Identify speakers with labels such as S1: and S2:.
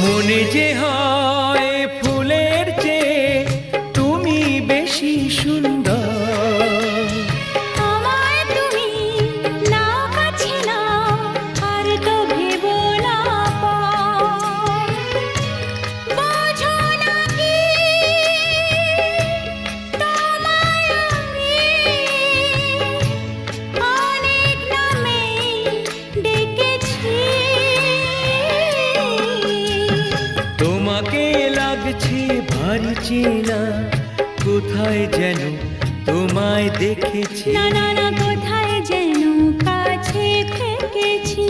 S1: মনে যে হয় ফুলের চেয়ে তুমি বেশি সুন্দর।
S2: আমায় তুমি না কাছে নাও, আর তো ভেবো না পর। বোঝো না কি তোমায় আমি অনেক নামেই ডেকেছি।
S1: তোমাকে লাগছে ভারী চেনা, কোথায় যেন তোমায় দেখেছি।
S2: না না না, কোথায় যেন কাছে থেকেছি।